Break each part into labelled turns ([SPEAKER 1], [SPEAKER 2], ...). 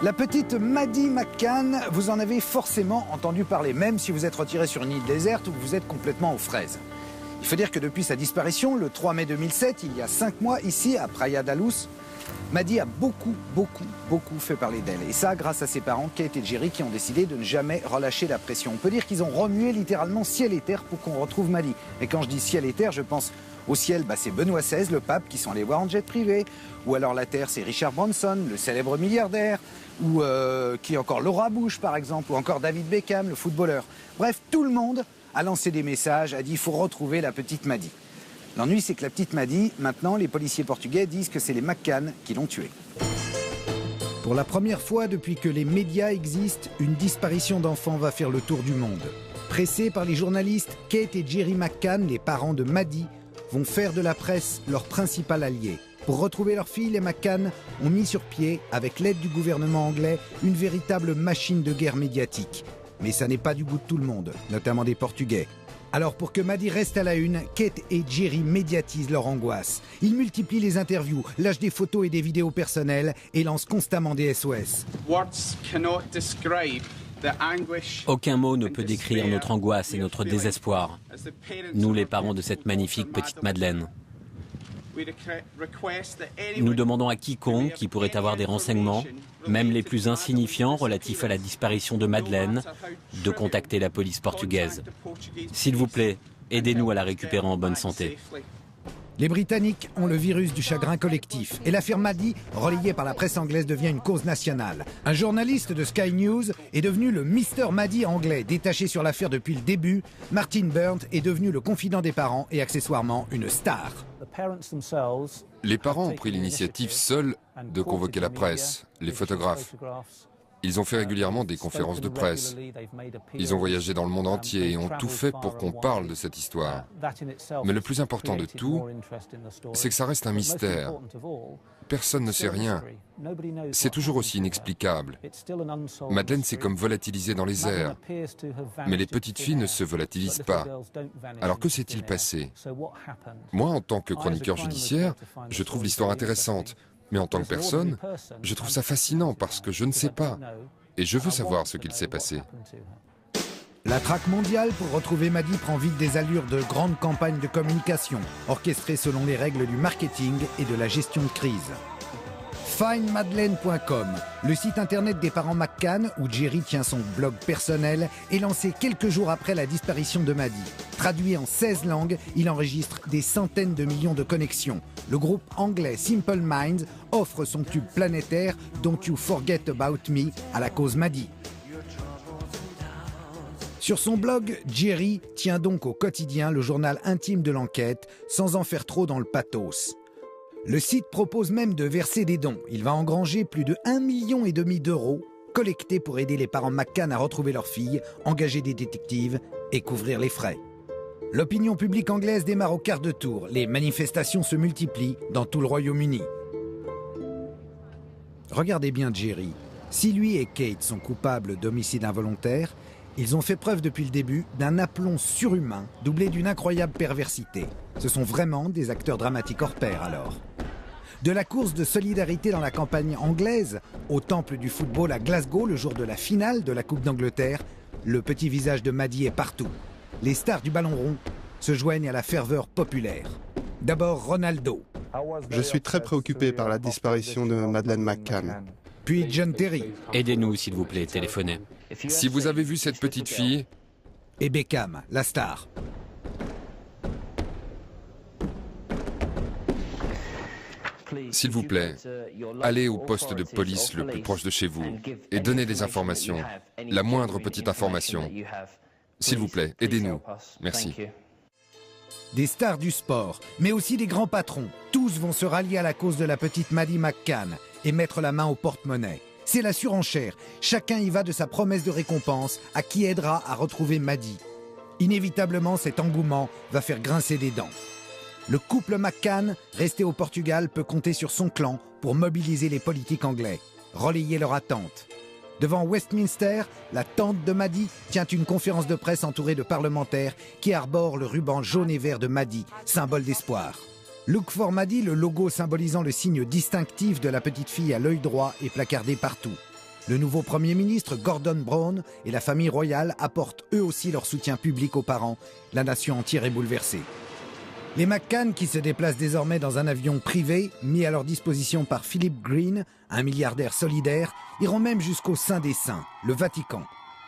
[SPEAKER 1] La petite Maddie McCann, vous en avez forcément entendu parler, même si vous êtes retiré sur une île déserte ou que vous êtes complètement aux fraises. Il faut dire que depuis sa disparition, le 3 mai 2007, il y a 5 mois, ici à Praia da Luz, Maddie a beaucoup fait parler d'elle. Et ça grâce à ses parents, Kate et Jerry, qui ont décidé de ne jamais relâcher la pression. On peut dire qu'ils ont remué littéralement ciel et terre pour qu'on retrouve Maddie. Et quand je dis ciel et terre, je pense au ciel, c'est Benoît XVI, le pape, qui sont allés voir en jet privé. Ou alors la terre, c'est Richard Branson, le célèbre milliardaire. Ou qui est encore Laura Bush, par exemple. Ou encore David Beckham, le footballeur. Bref, tout le monde a lancé des messages, a dit il faut retrouver la petite Maddie. L'ennui, c'est que la petite Maddie, maintenant, les policiers portugais disent que c'est les McCann qui l'ont tuée. Pour la première fois depuis que les médias existent, une disparition d'enfants va faire le tour du monde. Pressés par les journalistes, Kate et Jerry McCann, les parents de Maddie, vont faire de la presse leur principal allié. Pour retrouver leur fille, les McCann ont mis sur pied, avec l'aide du gouvernement anglais, une véritable machine de guerre médiatique. Mais ça n'est pas du goût de tout le monde, notamment des Portugais. Alors pour que Maddie reste à la une, Kate et Jerry médiatisent leur angoisse. Ils multiplient les interviews, lâchent des photos et des vidéos personnelles et lancent constamment des SOS.
[SPEAKER 2] Aucun mot ne peut décrire notre angoisse et notre désespoir. Nous, les parents de cette magnifique petite Madeleine. Nous demandons à quiconque qui pourrait avoir des renseignements, même les plus insignifiants relatifs à la disparition de Madeleine, de contacter la police portugaise. S'il vous plaît, aidez-nous à la récupérer en bonne santé.
[SPEAKER 1] Les Britanniques ont le virus du chagrin collectif et l'affaire Maddie, relayée par la presse anglaise, devient une cause nationale. Un journaliste de Sky News est devenu le Mr Maddie anglais. Détaché sur l'affaire depuis le début, Martin Burnt est devenu le confident des parents et accessoirement une star.
[SPEAKER 3] Les parents ont pris l'initiative seuls de convoquer la presse, les photographes. Ils ont fait régulièrement des conférences de presse. Ils ont voyagé dans le monde entier et ont tout fait pour qu'on parle de cette histoire. Mais le plus important de tout, c'est que ça reste un mystère. Personne ne sait rien. C'est toujours aussi inexplicable. Madeleine s'est comme volatilisée dans les airs. Mais les petites filles ne se volatilisent pas. Alors que s'est-il passé? Moi, en tant que chroniqueur judiciaire, je trouve l'histoire intéressante. Mais en tant que personne, je trouve ça fascinant parce que je ne sais pas. Et je veux savoir ce qu'il s'est passé.
[SPEAKER 1] La traque mondiale pour retrouver Maddie prend vite des allures de grande campagne de communication, orchestrée selon les règles du marketing et de la gestion de crise. FindMadeleine.com, le site internet des parents McCann, où Jerry tient son blog personnel, est lancé quelques jours après la disparition de Maddie. Traduit en 16 langues, il enregistre des centaines de millions de connexions. Le groupe anglais Simple Minds offre son tube planétaire Don't You Forget About Me à la cause Maddie. Sur son blog, Jerry tient donc au quotidien le journal intime de l'enquête, sans en faire trop dans le pathos. Le site propose même de verser des dons. Il va engranger plus de 1,5 million d'euros collectés pour aider les parents McCann à retrouver leur fille, engager des détectives et couvrir les frais. L'opinion publique anglaise démarre au quart de tour. Les manifestations se multiplient dans tout le Royaume-Uni. Regardez bien Jerry. Si lui et Kate sont coupables d'homicide involontaire, ils ont fait preuve depuis le début d'un aplomb surhumain, doublé d'une incroyable perversité. Ce sont vraiment des acteurs dramatiques hors pair alors. De la course de solidarité dans la campagne anglaise, au temple du football à Glasgow le jour de la finale de la Coupe d'Angleterre, le petit visage de Maddie est partout. Les stars du ballon rond se joignent à la ferveur populaire. D'abord Ronaldo.
[SPEAKER 4] Je suis très préoccupé par la disparition de Madeleine McCann.
[SPEAKER 1] Puis John Terry.
[SPEAKER 2] Aidez-nous, s'il vous plaît, téléphonez.
[SPEAKER 3] Si vous avez vu cette petite fille...
[SPEAKER 1] Et Beckham, la star.
[SPEAKER 3] S'il vous plaît, allez au poste de police le plus proche de chez vous et donnez des informations, la moindre petite information. S'il vous plaît, aidez-nous. Merci.
[SPEAKER 1] Des stars du sport, mais aussi des grands patrons. Tous vont se rallier à la cause de la petite Maddie McCann et mettre la main au porte-monnaie. C'est la surenchère. Chacun y va de sa promesse de récompense à qui aidera à retrouver Maddie. Inévitablement, cet engouement va faire grincer des dents. Le couple McCann, resté au Portugal, peut compter sur son clan pour mobiliser les politiques anglais, relayer leur attente. Devant Westminster, la tante de Maddie tient une conférence de presse entourée de parlementaires qui arborent le ruban jaune et vert de Maddie, symbole d'espoir. Look for Maddie, le logo symbolisant le signe distinctif de la petite fille à l'œil droit, est placardé partout. Le nouveau Premier ministre, Gordon Brown, et la famille royale apportent eux aussi leur soutien public aux parents. La nation entière est bouleversée. Les McCann, qui se déplacent désormais dans un avion privé, mis à leur disposition par Philip Green, un milliardaire solidaire, iront même jusqu'au Saint des Saints, le Vatican.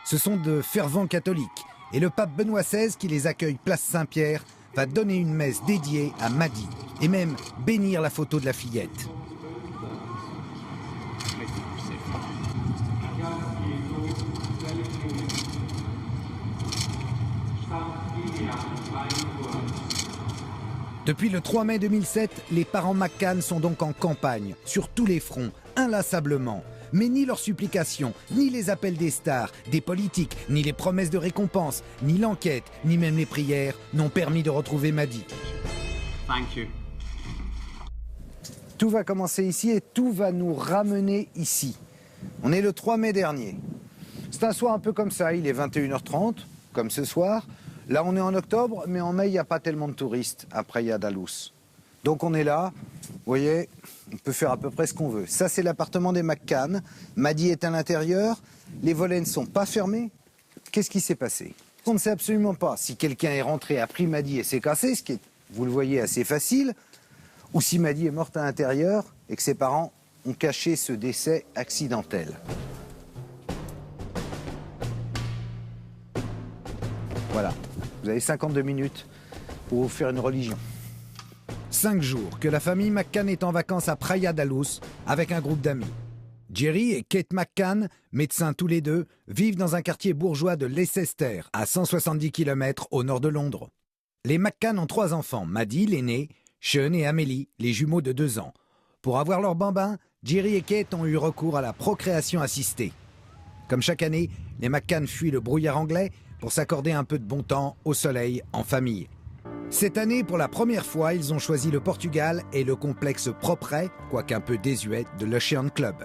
[SPEAKER 1] Ce sont de fervents catholiques, et le pape Benoît XVI, qui les accueille place Saint-Pierre, va donner une messe dédiée à Maddie, et même bénir la photo de la fillette. Depuis le 3 mai 2007, les parents McCann sont donc en campagne, sur tous les fronts, inlassablement. Mais ni leurs supplications, ni les appels des stars, des politiques, ni les promesses de récompense, ni l'enquête, ni même les prières n'ont permis de retrouver Maddie. Tout va commencer ici et tout va nous ramener ici. On est le 3 mai dernier. C'est un soir un peu comme ça, il est 21h30, comme ce soir. Là, on est en octobre, mais en mai, il n'y a pas tellement de touristes à Praia da Luz. Donc on est là, vous voyez, on peut faire à peu près ce qu'on veut. Ça, c'est l'appartement des McCann. Maddie est à l'intérieur, les volets ne sont pas fermés. Qu'est-ce qui s'est passé? On ne sait absolument pas si quelqu'un est rentré, a pris Maddie et s'est cassé, ce qui est, vous le voyez, assez facile, ou si Maddie est morte à l'intérieur et que ses parents ont caché ce décès accidentel. Voilà, vous avez 52 minutes pour vous faire une religion. 5 jours que la famille McCann est en vacances à Praia da Luz avec un groupe d'amis. Jerry et Kate McCann, médecins tous les deux, vivent dans un quartier bourgeois de Leicester, à 170 km au nord de Londres. Les McCann ont 3 enfants, Maddie, l'aînée, Sean et Amélie, les jumeaux de 2 ans. Pour avoir leur bambin, Jerry et Kate ont eu recours à la procréation assistée. Comme chaque année, les McCann fuient le brouillard anglais pour s'accorder un peu de bon temps au soleil en famille. Cette année, pour la première fois, ils ont choisi le Portugal et le complexe propret, quoiqu'un peu désuet, de l'Ocean Club.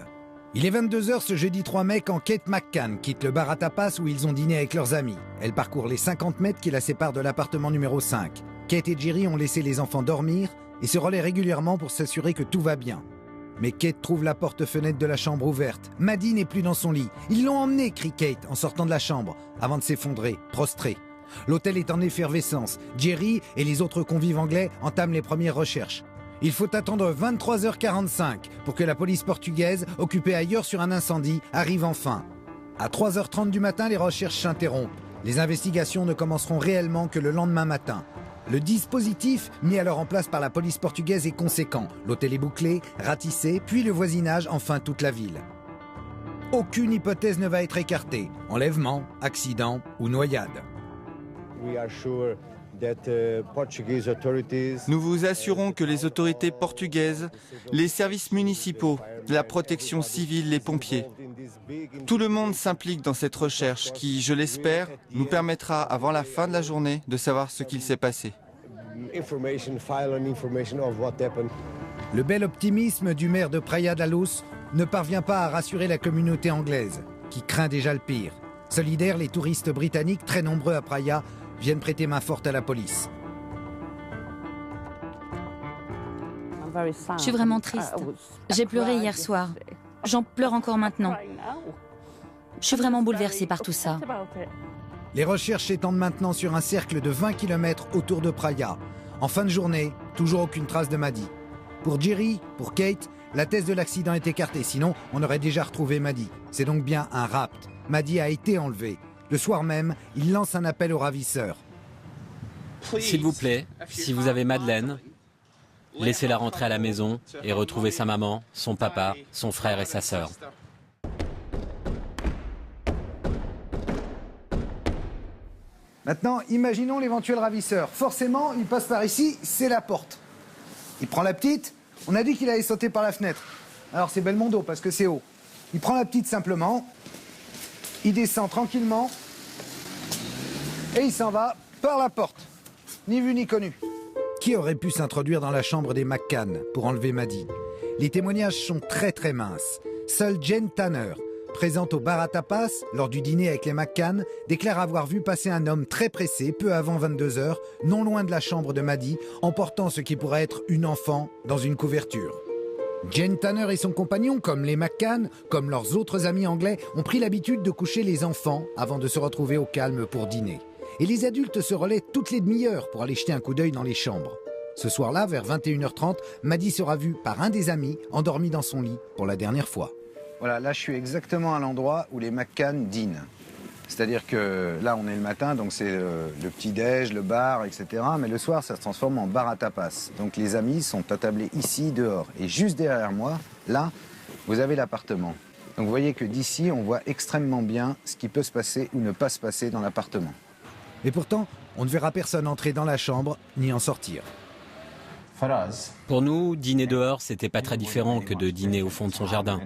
[SPEAKER 1] Il est 22h ce jeudi 3 mai quand Kate McCann quitte le bar à tapas où ils ont dîné avec leurs amis. Elle parcourt les 50 mètres qui la séparent de l'appartement numéro 5. Kate et Jerry ont laissé les enfants dormir et se relaient régulièrement pour s'assurer que tout va bien. Mais Kate trouve la porte-fenêtre de la chambre ouverte. Maddie n'est plus dans son lit. Ils l'ont emmenée, crie Kate en sortant de la chambre, avant de s'effondrer, prostrée. L'hôtel est en effervescence. Jerry et les autres convives anglais entament les premières recherches. Il faut attendre 23h45 pour que la police portugaise, occupée ailleurs sur un incendie, arrive enfin. À 3h30 du matin, les recherches s'interrompent. Les investigations ne commenceront réellement que le lendemain matin. Le dispositif mis alors en place par la police portugaise est conséquent. L'hôtel est bouclé, ratissé, puis le voisinage, enfin toute la ville. Aucune hypothèse ne va être écartée. Enlèvement, accident ou noyade.
[SPEAKER 5] Nous vous assurons que les autorités portugaises, les services municipaux, la protection civile, les pompiers, tout le monde s'implique dans cette recherche qui, je l'espère, nous permettra avant la fin de la journée de savoir ce qu'il s'est passé.
[SPEAKER 1] Le bel optimisme du maire de Praia da Luz ne parvient pas à rassurer la communauté anglaise, qui craint déjà le pire. Solidaires, les touristes britanniques, très nombreux à Praia, viennent prêter main forte à la police.
[SPEAKER 6] Je suis vraiment triste. J'ai pleuré hier soir. J'en pleure encore maintenant. Je suis vraiment bouleversée par tout ça.
[SPEAKER 1] Les recherches s'étendent maintenant sur un cercle de 20 km autour de Praia. En fin de journée, toujours aucune trace de Maddie. Pour Jerry, pour Kate, la thèse de l'accident est écartée, sinon on aurait déjà retrouvé Maddie. C'est donc bien un rapt. Maddie a été enlevée. Le soir même, il lance un appel aux ravisseurs.
[SPEAKER 2] S'il vous plaît, si vous avez Madeleine, laissez-la rentrer à la maison et retrouver sa maman, son papa, son frère et sa sœur.
[SPEAKER 1] Maintenant, imaginons l'éventuel ravisseur. Forcément, il passe par ici, c'est la porte. Il prend la petite, on a dit qu'il allait sauter par la fenêtre. Alors c'est Belmondo parce que c'est haut. Il prend la petite simplement, il descend tranquillement et il s'en va par la porte. Ni vu ni connu. Qui aurait pu s'introduire dans la chambre des McCann pour enlever Maddie? Les témoignages sont très minces. Seule Jane Tanner, présente au bar à tapas lors du dîner avec les McCann, déclare avoir vu passer un homme très pressé peu avant 22h, non loin de la chambre de Maddie, emportant ce qui pourrait être une enfant dans une couverture. Jane Tanner et son compagnon, comme les McCann, comme leurs autres amis anglais, ont pris l'habitude de coucher les enfants avant de se retrouver au calme pour dîner. Et les adultes se relaient toutes les demi-heures pour aller jeter un coup d'œil dans les chambres. Ce soir-là, vers 21h30, Maddie sera vue par un des amis, endormi dans son lit pour la dernière fois. Voilà, là je suis exactement à l'endroit où les McCann dînent. C'est-à-dire que là on est le matin, donc c'est le petit-déj, le bar, etc. Mais le soir ça se transforme en bar à tapas. Donc les amis sont attablés ici, dehors. Et juste derrière moi, là, vous avez l'appartement. Donc vous voyez que d'ici on voit extrêmement bien ce qui peut se passer ou ne pas se passer dans l'appartement. Et pourtant, on ne verra personne entrer dans la chambre ni en sortir.
[SPEAKER 2] Pour nous, dîner dehors, c'était pas très différent que de dîner au fond de son jardin.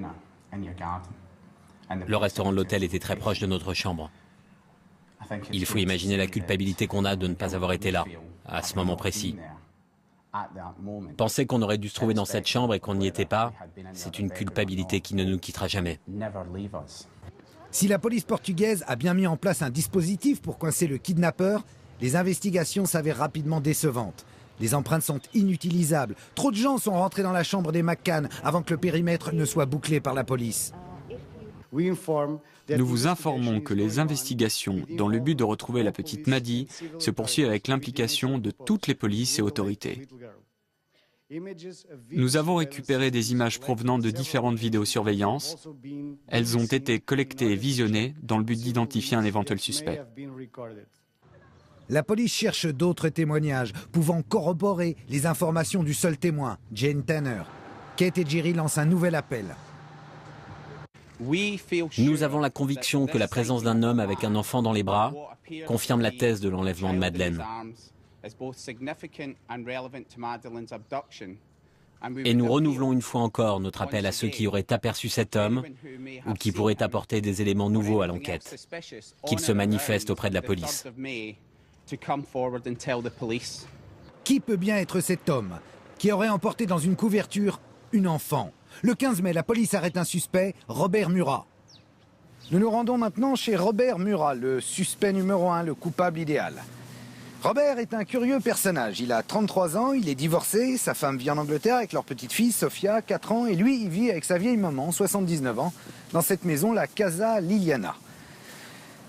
[SPEAKER 2] Le restaurant de l'hôtel était très proche de notre chambre. Il faut imaginer la culpabilité qu'on a de ne pas avoir été là, à ce moment précis. Penser qu'on aurait dû se trouver dans cette chambre et qu'on n'y était pas, c'est une culpabilité qui ne nous quittera jamais.
[SPEAKER 1] Si la police portugaise a bien mis en place un dispositif pour coincer le kidnappeur, les investigations s'avèrent rapidement décevantes. Les empreintes sont inutilisables. Trop de gens sont rentrés dans la chambre des McCann avant que le périmètre ne soit bouclé par la police.
[SPEAKER 7] Nous vous informons que les investigations dans le but de retrouver la petite Maddie se poursuivent avec l'implication de toutes les polices et autorités. Nous avons récupéré des images provenant de différentes vidéosurveillances. Elles ont été collectées et visionnées dans le but d'identifier un éventuel suspect.
[SPEAKER 1] La police cherche d'autres témoignages pouvant corroborer les informations du seul témoin, Jane Tanner. Kate et Jerry lancent un nouvel appel.
[SPEAKER 2] Nous avons la conviction que la présence d'un homme avec un enfant dans les bras confirme la thèse de l'enlèvement de Madeleine. Et nous renouvelons une fois encore notre appel à ceux qui auraient aperçu cet homme ou qui pourraient apporter des éléments nouveaux à l'enquête, qu'ils se manifestent auprès de la police.
[SPEAKER 1] Qui peut bien être cet homme qui aurait emporté dans une couverture une enfant? Le 15 mai, la police arrête un suspect, Robert Murat. Nous nous rendons maintenant chez Robert Murat, le suspect numéro 1, le coupable idéal. Robert est un curieux personnage. Il a 33 ans, il est divorcé, sa femme vit en Angleterre avec leur petite fille, Sofia, 4 ans, et lui, il vit avec sa vieille maman, 79 ans, dans cette maison, la Casa Liliana.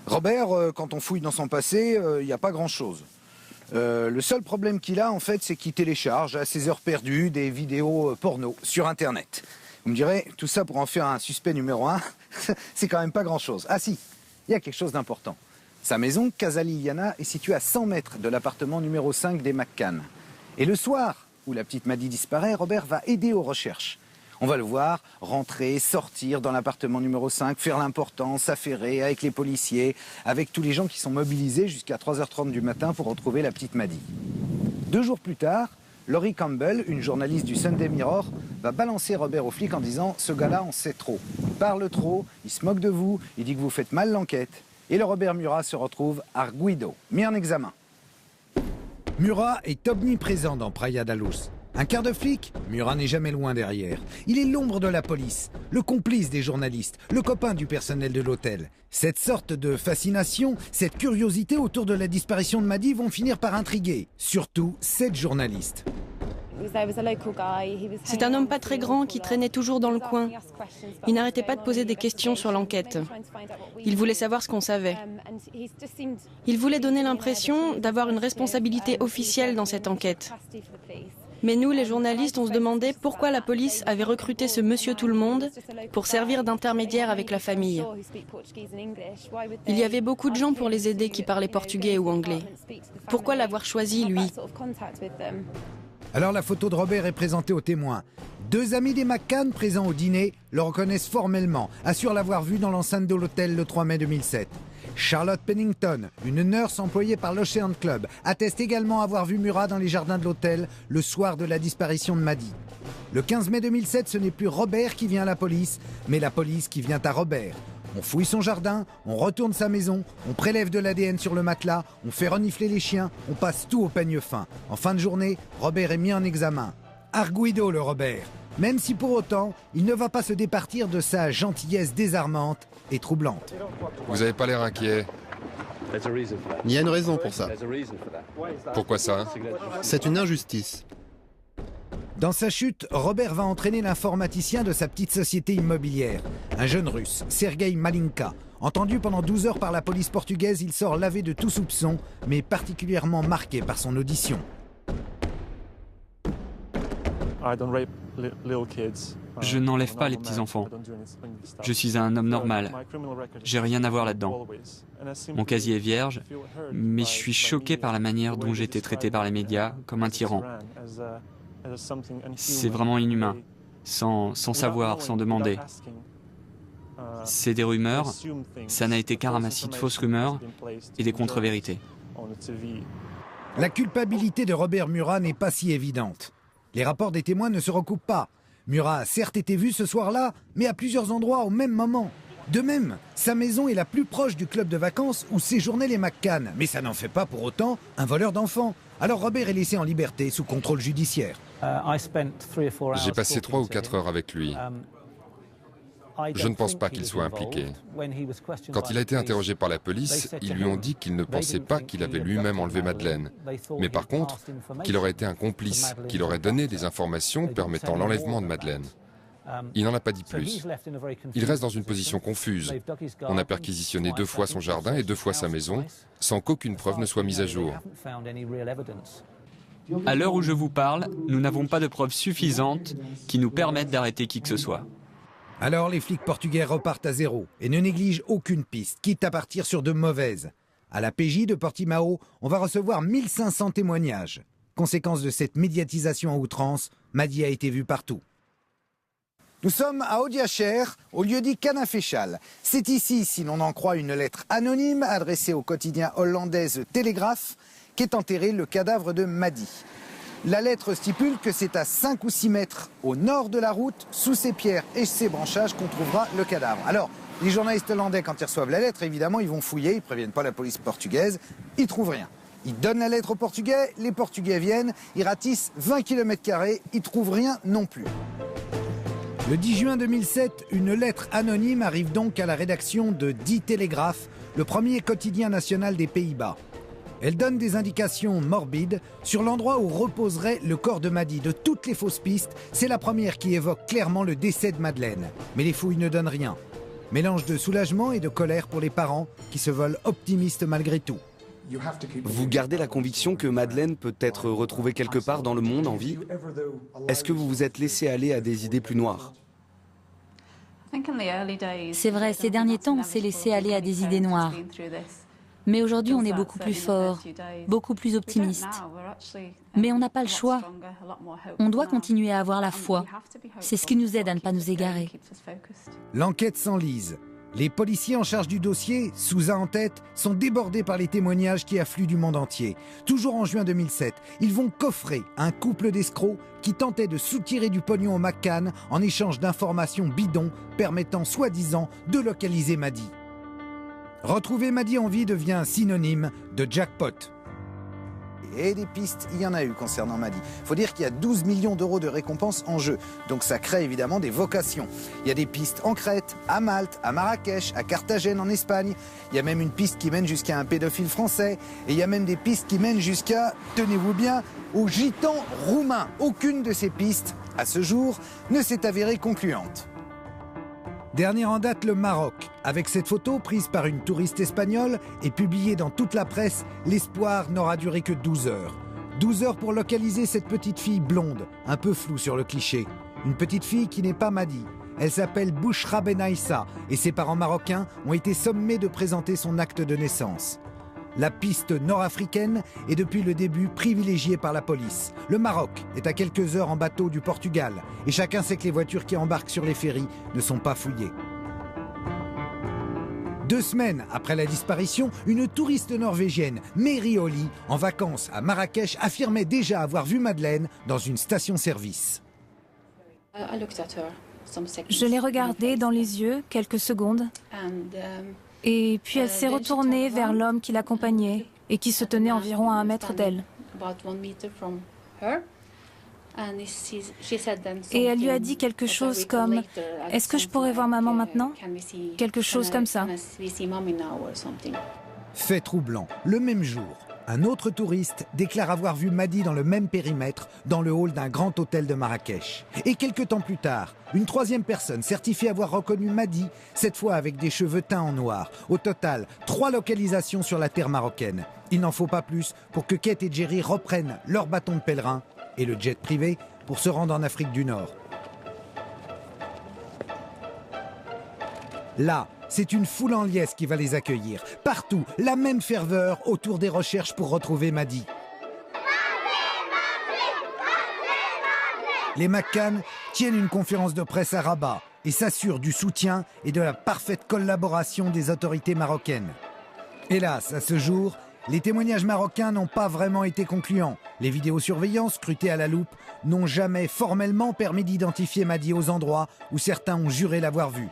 [SPEAKER 1] Robert, quand on fouille dans son passé, il n'y a pas grand-chose. Le seul problème qu'il a, en fait, c'est qu'il télécharge à ses heures perdues des vidéos porno sur Internet. Vous me direz, tout ça pour en faire un suspect numéro 1, c'est quand même pas grand-chose. Ah si, il y a quelque chose d'important. Sa maison, Casa Liliana, est située à 100 mètres de l'appartement numéro 5 des McCann. Et le soir où la petite Maddie disparaît, Robert va aider aux recherches. On va le voir rentrer, sortir dans l'appartement numéro 5, faire l'important, s'affairer avec les policiers, avec tous les gens qui sont mobilisés jusqu'à 3h30 du matin pour retrouver la petite Maddie. 2 jours plus tard, Laurie Campbell, une journaliste du Sunday Mirror, va balancer Robert aux flics en disant « Ce gars-là en sait trop. Il parle trop, il se moque de vous, il dit que vous faites mal l'enquête. » Et le Robert Murat se retrouve arguido, mis en examen. Murat est omniprésent dans Praia da Luz. Un quart de flic, Murat n'est jamais loin derrière. Il est l'ombre de la police, le complice des journalistes, le copain du personnel de l'hôtel. Cette sorte de fascination, cette curiosité autour de la disparition de Maddie vont finir par intriguer, surtout cette journaliste.
[SPEAKER 8] C'est un homme pas très grand qui traînait toujours dans le coin. Il n'arrêtait pas de poser des questions sur l'enquête. Il voulait savoir ce qu'on savait. Il voulait donner l'impression d'avoir une responsabilité officielle dans cette enquête. Mais nous, les journalistes, on se demandait pourquoi la police avait recruté ce monsieur tout-le-monde pour servir d'intermédiaire avec la famille. Il y avait beaucoup de gens pour les aider qui parlaient portugais ou anglais. Pourquoi l'avoir choisi, lui ?
[SPEAKER 1] Alors la photo de Robert est présentée aux témoins. 2 amis des McCann présents au dîner le reconnaissent formellement, assurent l'avoir vu dans l'enceinte de l'hôtel le 3 mai 2007. Charlotte Pennington, une nurse employée par l'Ocean Club, atteste également avoir vu Murat dans les jardins de l'hôtel le soir de la disparition de Maddie. Le 15 mai 2007, ce n'est plus Robert qui vient à la police, mais la police qui vient à Robert. On fouille son jardin, on retourne sa maison, on prélève de l'ADN sur le matelas, on fait renifler les chiens, on passe tout au peigne fin. En fin de journée, Robert est mis en examen. Arguido le Robert, même si pour autant, il ne va pas se départir de sa gentillesse désarmante et troublante.
[SPEAKER 3] Vous n'avez pas l'air inquiet.
[SPEAKER 4] Il y a une raison pour ça.
[SPEAKER 3] Pourquoi ça?
[SPEAKER 4] C'est une injustice.
[SPEAKER 1] Dans sa chute, Robert va entraîner l'informaticien de sa petite société immobilière, un jeune russe, Sergei Malinka. Entendu pendant 12 heures par la police portugaise, il sort lavé de tout soupçon, mais particulièrement marqué par son audition.
[SPEAKER 7] Je n'enlève pas les petits-enfants. Je suis un homme normal. J'ai rien à voir là-dedans. Mon casier est vierge, mais je suis choqué par la manière dont j'ai été traité par les médias comme un tyran. C'est vraiment inhumain, sans savoir, sans demander. C'est des rumeurs, ça n'a été qu'un ramassis de fausses rumeurs et des contre-vérités.
[SPEAKER 1] La culpabilité de Robert Murat n'est pas si évidente. Les rapports des témoins ne se recoupent pas. Murat a certes été vu ce soir-là, mais à plusieurs endroits au même moment. De même, sa maison est la plus proche du club de vacances où séjournaient les McCann, mais ça n'en fait pas pour autant un voleur d'enfants. Alors Robert est laissé en liberté sous contrôle judiciaire.
[SPEAKER 3] J'ai passé 3 ou 4 heures avec lui. Je ne pense pas qu'il soit impliqué. Quand il a été interrogé par la police, ils lui ont dit qu'ils ne pensaient pas qu'il avait lui-même enlevé Madeleine, mais par contre, qu'il aurait été un complice, qu'il aurait donné des informations permettant l'enlèvement de Madeleine. Il n'en a pas dit plus. Il reste dans une position confuse. On a perquisitionné 2 fois son jardin et 2 fois sa maison, sans qu'aucune preuve ne soit mise à jour.
[SPEAKER 7] À l'heure où je vous parle, nous n'avons pas de preuves suffisantes qui nous permettent d'arrêter qui que ce soit.
[SPEAKER 1] Alors les flics portugais repartent à zéro et ne négligent aucune piste, quitte à partir sur de mauvaises. À la PJ de Portimao, on va recevoir 1500 témoignages. Conséquence de cette médiatisation à outrance, Madi a été vu partout. Nous sommes à Odiacher, au lieu-dit Canaféchal. C'est ici, si l'on en croit une lettre anonyme adressée au quotidien hollandaise Telegraaf, qu'est enterré le cadavre de Madi. La lettre stipule que c'est à 5 ou 6 mètres au nord de la route, sous ces pierres et ces branchages, qu'on trouvera le cadavre. Alors, les journalistes hollandais, quand ils reçoivent la lettre, évidemment, ils vont fouiller, ils ne préviennent pas la police portugaise, ils ne trouvent rien. Ils donnent la lettre aux Portugais, les Portugais viennent, ils ratissent 20 km², ils ne trouvent rien non plus. Le 10 juin 2007, une lettre anonyme arrive donc à la rédaction de Die Telegraaf, le premier quotidien national des Pays-Bas. Elle donne des indications morbides sur l'endroit où reposerait le corps de Madi. De toutes les fausses pistes, c'est la première qui évoque clairement le décès de Madeleine. Mais les fouilles ne donnent rien. Mélange de soulagement et de colère pour les parents qui se veulent optimistes malgré tout.
[SPEAKER 9] Vous gardez la conviction que Madeleine peut être retrouvée quelque part dans le monde en vie? Est-ce que vous vous êtes laissé aller à des idées plus noires?
[SPEAKER 6] C'est vrai, ces derniers temps, on s'est laissé aller à des idées noires. Mais aujourd'hui, on est beaucoup plus fort, beaucoup plus optimiste. Mais on n'a pas le choix. On doit continuer à avoir la foi. C'est ce qui nous aide à ne pas nous égarer.
[SPEAKER 1] L'enquête s'enlise. Les policiers en charge du dossier, Sousa en tête, sont débordés par les témoignages qui affluent du monde entier. Toujours en juin 2007, ils vont coffrer un couple d'escrocs qui tentait de soutirer du pognon au McCann en échange d'informations bidons permettant soi-disant de localiser Madi. Retrouver Madi en vie devient synonyme de jackpot. Et des pistes, il y en a eu concernant Madi. Il faut dire qu'il y a 12 millions d'euros de récompenses en jeu. Donc ça crée évidemment des vocations. Il y a des pistes en Crète, à Malte, à Marrakech, à Carthagène en Espagne. Il y a même une piste qui mène jusqu'à un pédophile français. Et il y a même des pistes qui mènent jusqu'à, tenez-vous bien, aux gitans roumains. Aucune de ces pistes, à ce jour, ne s'est avérée concluante. Dernière en date, le Maroc. Avec cette photo prise par une touriste espagnole et publiée dans toute la presse, l'espoir n'aura duré que 12 heures. 12 heures pour localiser cette petite fille blonde, un peu floue sur le cliché. Une petite fille qui n'est pas Madi. Elle s'appelle Bouchra Benaïssa et ses parents marocains ont été sommés de présenter son acte de naissance. La piste nord-africaine est depuis le début privilégiée par la police. Le Maroc est à quelques heures en bateau du Portugal et chacun sait que les voitures qui embarquent sur les ferries ne sont pas fouillées. 2 semaines après la disparition, une touriste norvégienne, Mary Holly, en vacances à Marrakech, affirmait déjà avoir vu Madeleine dans une station-service.
[SPEAKER 10] Je l'ai regardée dans les yeux quelques secondes. Et puis elle s'est retournée vers l'homme qui l'accompagnait et qui se tenait environ à 1 mètre d'elle. Et elle lui a dit quelque chose comme « Est-ce que je pourrais voir maman maintenant ?» Quelque chose comme ça.
[SPEAKER 1] Fait troublant. Le même jour, un autre touriste déclare avoir vu Mahdi dans le même périmètre, dans le hall d'un grand hôtel de Marrakech. Et quelques temps plus tard, une troisième personne certifie avoir reconnu Mahdi, cette fois avec des cheveux teints en noir. Au total, 3 localisations sur la terre marocaine. Il n'en faut pas plus pour que Kate et Jerry reprennent leur bâton de pèlerin et le jet privé pour se rendre en Afrique du Nord. Là, c'est une foule en liesse qui va les accueillir. Partout, la même ferveur autour des recherches pour retrouver Mahdi. Les McCann tiennent une conférence de presse à Rabat et s'assurent du soutien et de la parfaite collaboration des autorités marocaines. Hélas, à ce jour, les témoignages marocains n'ont pas vraiment été concluants. Les vidéosurveillances, scrutées à la loupe, n'ont jamais formellement permis d'identifier Mahdi aux endroits où certains ont juré l'avoir vu.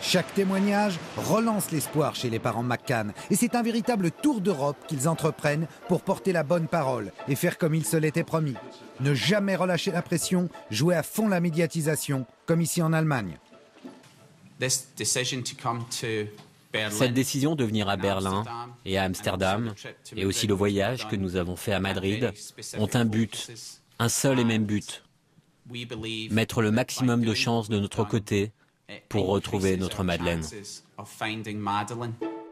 [SPEAKER 1] Chaque témoignage relance l'espoir chez les parents McCann et c'est un véritable tour d'Europe qu'ils entreprennent pour porter la bonne parole et faire comme ils se l'étaient promis. Ne jamais relâcher la pression, jouer à fond la médiatisation, comme ici en Allemagne.
[SPEAKER 2] Cette décision de venir à Berlin et à Amsterdam, et aussi le voyage que nous avons fait à Madrid, ont un but, un seul et même but. Mettre le maximum de chances de notre côté pour retrouver notre Madeleine.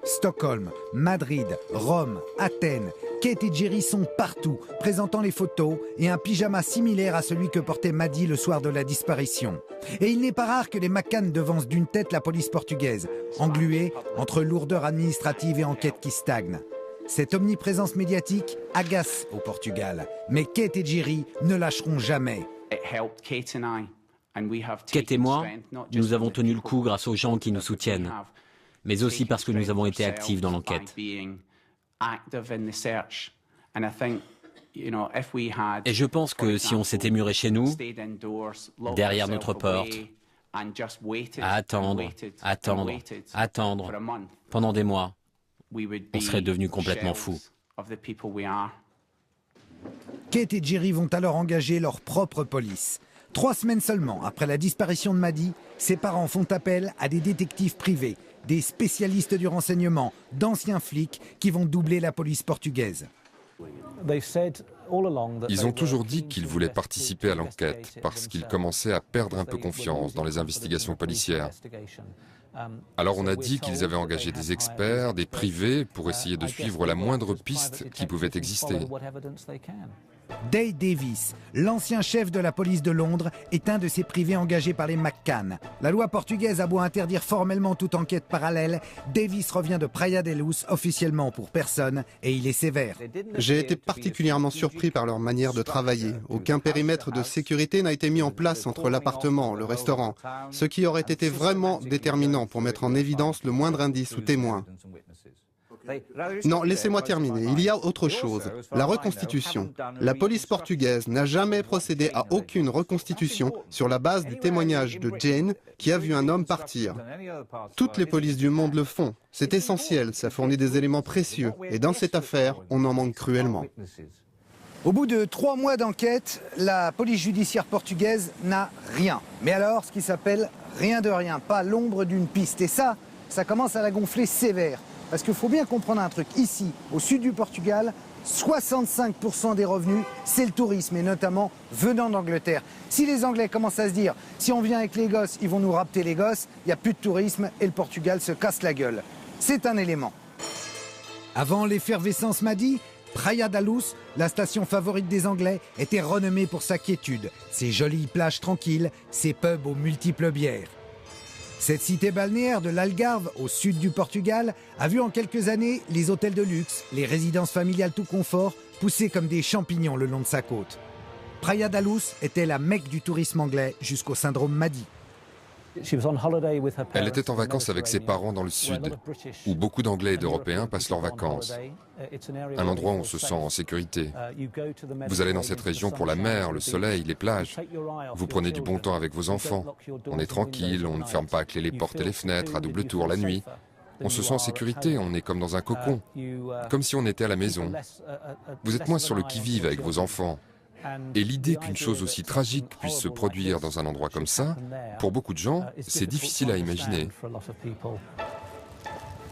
[SPEAKER 1] Stockholm, Madrid, Rome, Athènes, Kate et Jerry sont partout, présentant les photos et un pyjama similaire à celui que portait Mahdi le soir de la disparition. Et il n'est pas rare que les McCann devancent d'une tête la police portugaise, engluée entre lourdeur administrative et enquête qui stagne. Cette omniprésence médiatique agace au Portugal, mais Kate et Jerry ne lâcheront jamais.
[SPEAKER 2] Kate et moi, nous avons tenu le coup grâce aux gens qui nous soutiennent, mais aussi parce que nous avons été actifs dans l'enquête. Et je pense que si on s'était muré chez nous, derrière notre porte, à attendre, pendant des mois, on serait devenus complètement fous.
[SPEAKER 1] Kate et Jerry vont alors engager leur propre police. 3 semaines seulement après la disparition de Mahdi, ses parents font appel à des détectives privés, des spécialistes du renseignement, d'anciens flics qui vont doubler la police portugaise.
[SPEAKER 3] Ils ont toujours dit qu'ils voulaient participer à l'enquête parce qu'ils commençaient à perdre un peu confiance dans les investigations policières. Alors on a dit qu'ils avaient engagé des experts, des privés, pour essayer de suivre la moindre piste qui pouvait exister.
[SPEAKER 1] Dave Davis, l'ancien chef de la police de Londres, est un de ces privés engagés par les McCann. La loi portugaise a beau interdire formellement toute enquête parallèle, Davis revient de Praia da Luz officiellement pour personne et il est sévère.
[SPEAKER 4] J'ai été particulièrement surpris par leur manière de travailler. Aucun périmètre de sécurité n'a été mis en place entre l'appartement, le restaurant, ce qui aurait été vraiment déterminant pour mettre en évidence le moindre indice ou témoin. Non, laissez-moi terminer. Il y a autre chose. La reconstitution. La police portugaise n'a jamais procédé à aucune reconstitution sur la base du témoignage de Jane qui a vu un homme partir. Toutes les polices du monde le font. C'est essentiel, ça fournit des éléments précieux. Et dans cette affaire, on en manque cruellement.
[SPEAKER 1] Au bout de 3 mois d'enquête, la police judiciaire portugaise n'a rien. Mais alors, ce qui s'appelle rien de rien, pas l'ombre d'une piste. Et ça commence à la gonfler sévère. Parce qu'il faut bien comprendre un truc, ici, au sud du Portugal, 65% des revenus, c'est le tourisme, et notamment venant d'Angleterre. Si les Anglais commencent à se dire, si on vient avec les gosses, ils vont nous rapter les gosses, il n'y a plus de tourisme et le Portugal se casse la gueule. C'est un élément. Avant l'effervescence Mahdi, Praia da Luz, la station favorite des Anglais, était renommée pour sa quiétude, ses jolies plages tranquilles, ses pubs aux multiples bières. Cette cité balnéaire de l'Algarve, au sud du Portugal, a vu en quelques années les hôtels de luxe, les résidences familiales tout confort, pousser comme des champignons le long de sa côte. Praia da Luz était la Mecque du tourisme anglais jusqu'au syndrome Mahdi.
[SPEAKER 3] Elle était en vacances avec ses parents dans le sud, où beaucoup d'Anglais et d'Européens passent leurs vacances. Un endroit où on se sent en sécurité. Vous allez dans cette région pour la mer, le soleil, les plages. Vous prenez du bon temps avec vos enfants. On est tranquille, on ne ferme pas à clé les portes et les fenêtres à double tour la nuit. On se sent en sécurité, on est comme dans un cocon, comme si on était à la maison. Vous êtes moins sur le qui-vive avec vos enfants. Et l'idée qu'une chose aussi tragique puisse se produire dans un endroit comme ça, pour beaucoup de gens, c'est difficile à imaginer.